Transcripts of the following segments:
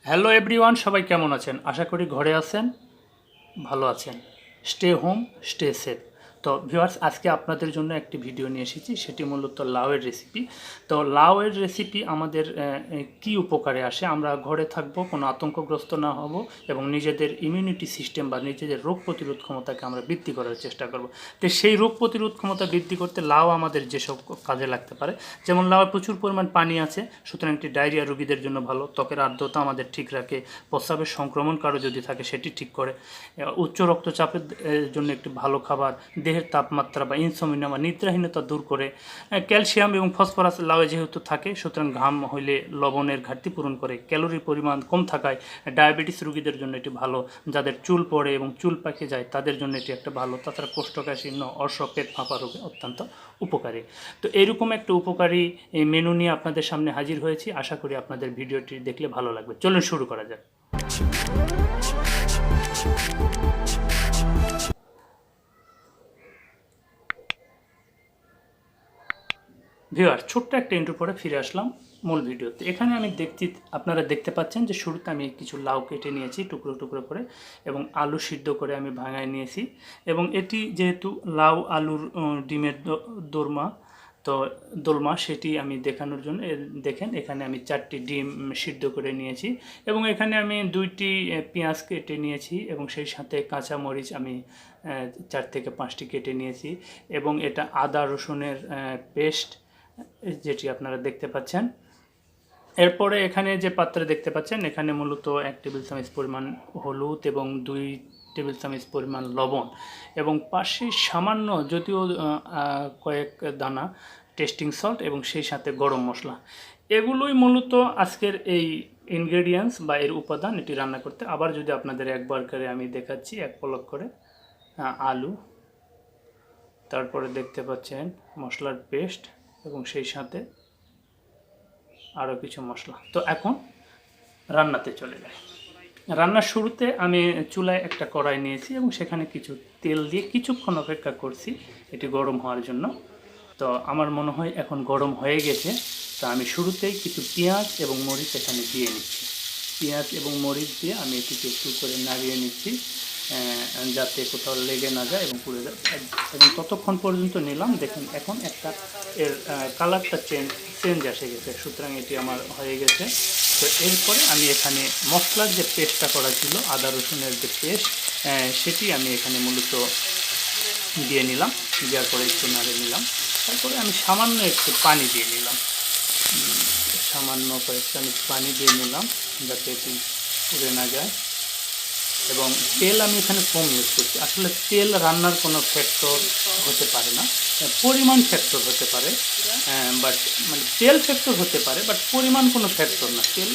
Hello everyone, সবাই কেমন আছেন? আশা করি ঘরে আছেন, ভালো আছেন। Stay home, stay safe. তো ভিউয়ার্স, আজকে আপনাদের জন্য একটি ভিডিও নিয়ে এসেছি, সেটি মূলত লাউয়ের রেসিপি। তো লাউয়ের রেসিপি আমাদের কি উপকারে আসে, আমরা ঘরে থাকবো, কোনো আতঙ্কগ্রস্ত না হব এবং নিজেদের ইমিউনিটি সিস্টেম বা নিজেদের রোগ প্রতিরোধ ক্ষমতাকে আমরা বৃদ্ধি করার চেষ্টা করব। তো সেই রোগ প্রতিরোধ ক্ষমতা বৃদ্ধি করতে লাউ আমাদের যেসব কাজে লাগতে পারে, যেমন লাউয়ে প্রচুর পরিমাণ পানি আছে, সুতরাং একটি ডায়রিয়া রোগীদের জন্য ভালো। ত্বকের আর্দ্রতা আমাদের ঠিক রাখে, প্রস্রাবের সংক্রমণ কারো যদি থাকে সেটি ঠিক করে, উচ্চ রক্তচাপের জন্য একটি ভালো খাবার, দেহের তাপমাত্রা বা ইনসোমনিয়া বা নিদ্রাহীনতা দূর করে। ক্যালসিয়াম এবং ফসফরাস লাউয়ে যেহেতু থাকে, সুতরাং ঘাম হইলে লবণের ঘাটতি পূরণ করে। ক্যালোরির পরিমাণ কম থাকায় ডায়াবেটিস রোগীদের জন্য এটি ভালো, যাদের চুল পড়ে এবং চুল পাকে যায় তাদের জন্য এটি একটা ভালো। তাছাড়া কোষ্ঠকাঠিন্য, অর্শ, পেট ফাঁপা রোগে অত্যন্ত উপকারী। তো এরকম একটা উপকারী মেনু নিয়ে আপনাদের সামনে হাজির হয়েছি। আশা করি আপনাদের ভিডিওটি দেখলে ভালো লাগবে। চলুন শুরু করা যাক। ভিউয়ার, ছোট্ট একটা ইন্ট্রো পরে ফিরে আসলাম মূল ভিডিওতে। এখানে আপনারা দেখতে পাচ্ছেন যে শুরুতে আমি কিছু লাউ কেটে নিয়েছি টুকরো টুকরো করে, এবং আলু সিদ্ধ করে আমি ভাঙায় নিয়েছি। এবং এটি যেহেতু লাউ আলুর ডিমের দোলমা, সেটি আমি দেখানোর জন্য দেখেন এখানে আমি 4টি ডিম সিদ্ধ করে নিয়েছি, এবং এখানে আমি 2টি পেঁয়াজ কেটে নিয়েছি, এবং সেই সাথে কাঁচা মরিচ আমি 4 থেকে 5টি কেটে নিয়েছি, এবং এটা আদা রসুনের পেস্ট যেটি আপনারা দেখতে পাচ্ছেন। এরপরে এখানে যে পাত্রে দেখতে পাচ্ছেন, এখানে মূলত 1 টেবিল চামচ পরিমাণ হলুদ এবং 2 টেবিল চামচ পরিমাণ লবণ, এবং পাশে সামান্য যদিও কয়েক দানা টেস্টিং সল্ট, এবং সেই সাথে গরম মশলা। এগুলোই মূলত আজকের এই ইনগ্রেডিয়েন্টস বা এর উপাদান এটি রান্না করতে। আবার যদি আপনাদের একবার করে আমি দেখাচ্ছি, এক পলক করে আলু, তারপরে দেখতে পাচ্ছেন মশলার পেস্ট, এবং সেই সাথে আরও কিছু মশলা। তো এখন রান্নাতে চলে যাই। রান্নার শুরুতে আমি চুলায় একটা কড়াই নিয়েছি, এবং সেখানে কিছু তেল দিয়ে কিছুক্ষণ অপেক্ষা করছি এটি গরম হওয়ার জন্য। তো আমার মনে হয় এখন গরম হয়ে গেছে। তো আমি শুরুতেই কিছু পেঁয়াজ এবং মরিচ এখানে দিয়ে নিচ্ছি। পেঁয়াজ এবং মরিচ দিয়ে আমি এটিকে একটু করে নাড়িয়ে নিচ্ছি, যাতে কোথাও লেগে না যায় এবং পুড়ে যায়। এবং ততক্ষণ পর্যন্ত নিলাম। দেখুন এখন একটা এর কালারটা চেঞ্জ এসে গেছে, সুতরাং এটি আমার হয়ে গেছে। তো এরপরে আমি এখানে মশলার যে পেস্টটা করা ছিল, আদা রসুনের যে পেস্ট, সেটি আমি এখানে মূলত দিয়ে নিলাম। দেওয়ার পরে একটু নাড়ে নিলাম। তারপরে আমি সামান্য একটু পানি দিয়ে নিলাম, সামান্য কয়েক চামচ পানি দিয়ে নিলাম, যাতে এটি পুড়ে না যায়। এবং তেল আমি এখানে কম ইউজ করছি। আসলে তেল রান্নার কোনো ফ্যাক্টর হতে পারে না, পরিমাণ ফ্যাক্টর হতে পারে, বাট মানে তেল ফ্যাক্টর হতে পারে, বাট পরিমাণ কোনো ফ্যাক্টর না। তেল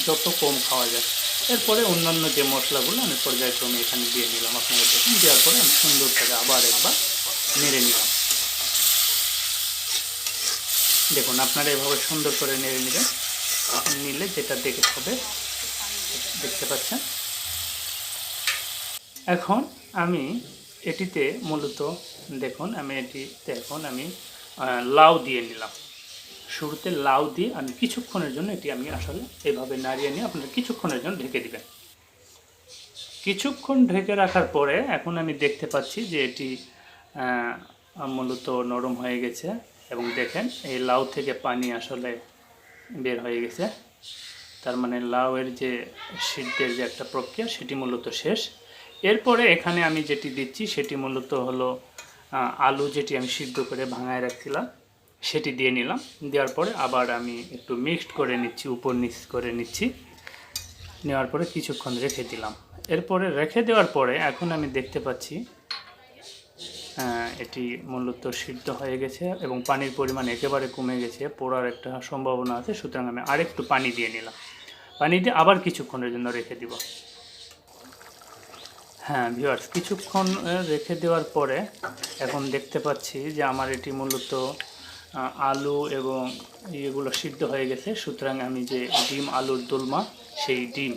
যত কম খাওয়া যায়। এরপরে অন্যান্য যে মশলাগুলো আমি পর্যায়ক্রমে এখানে দিয়ে নিলাম। আপনারা দেখুন, দেওয়ার পরে আমি সুন্দরভাবে আবার একবার নেড়ে নিলাম। দেখুন, আপনারা এভাবে সুন্দর করে নেড়ে নেবেন। নিলে যেটা দেখে হবে দেখতে পাচ্ছেন। এখন আমি এটিতে মূলত দেখুন, আমি লাউ দিয়ে নিলাম। শুরুতে লাউ দিয়ে আমি কিছুক্ষণের জন্য আমি আসলে এভাবে নাড়িয়ে নিয়ে আপনারা কিছুক্ষণের জন্য ঢেকে দিবেন। কিছুক্ষণ ঢেকে রাখার পরে এখন আমি দেখতে পাচ্ছি যে এটি মূলত নরম হয়ে গেছে, এবং দেখেন এই লাউ থেকে পানি আসলে বের হয়ে গেছে। তার মানে লাউয়ের যে সিদ্ধের যে একটা প্রক্রিয়া, সেটি মূলত শেষ। এরপরে এখানে আমি যেটি দিচ্ছি সেটি মূলত হলো আলু, যেটি আমি সিদ্ধ করে ভাঙায় রাখছিলাম, সেটি দিয়ে নিলাম। দেওয়ার পরে আবার আমি একটু মিক্সড করে নিচ্ছি, উপর নিচ করে নিচ্ছি। নেওয়ার পরে কিছুক্ষণ রেখে দিলাম। এরপরে রেখে দেওয়ার পরে এখন আমি দেখতে পাচ্ছি এটি মূলত সিদ্ধ হয়ে গেছে, এবং পানির পরিমাণ একেবারে কমে গেছে, পোড়ার একটা সম্ভাবনা আছে। সুতরাং আমি আরেকটু পানি দিয়ে নিলাম। পানি দিয়ে আবার কিছুক্ষণের জন্য রেখে দিব। হ্যাঁ ভিউয়ার্স, কিছুক্ষণ রেখে দেওয়ার পরে এখন দেখতে পাচ্ছি যে আমার এটি মূলত আলু এবং এগুলো সিদ্ধ হয়ে গেছে। সুতরাং আমি যে ডিম আলুর দোলমা, সেই ডিম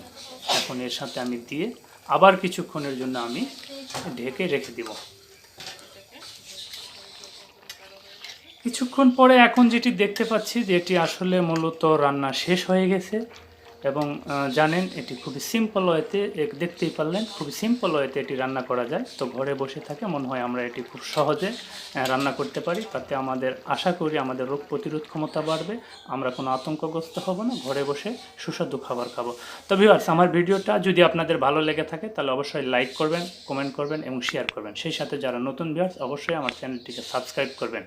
এখন এর সাথে আমি দিয়ে আবার কিছুক্ষণের জন্য আমি ঢেকে রেখে দিব। কিছুক্ষণ পরে এখন যেটি দেখতে পাচ্ছি যে এটি আসলে মূলত রান্না শেষ হয়ে গেছে। এবং জানেন এটি খুবই সিম্পল ওয়েতে, দেখতেই পারলেন খুবই সিম্পল ওয়েতে এটি রান্না করা যায়। তো ঘরে বসে থাকে মনে হয় আমরা এটি খুব সহজে রান্না করতে পারি, তাতে আমাদের আশা করি আমাদের রোগ প্রতিরোধ ক্ষমতা বাড়বে, আমরা কোনো আতঙ্কগ্রস্ত হব না, ঘরে বসে সুস্বাদু খাবার খাবো। তো ভিউয়ার্স, আমার ভিডিওটা যদি আপনাদের ভালো লেগে থাকে তাহলে অবশ্যই লাইক করবেন, কমেন্ট করবেন এবং শেয়ার করবেন। সেই সাথে যারা নতুন ভিউয়ার্স অবশ্যই আমার চ্যানেলটিকে সাবস্ক্রাইব করবেন।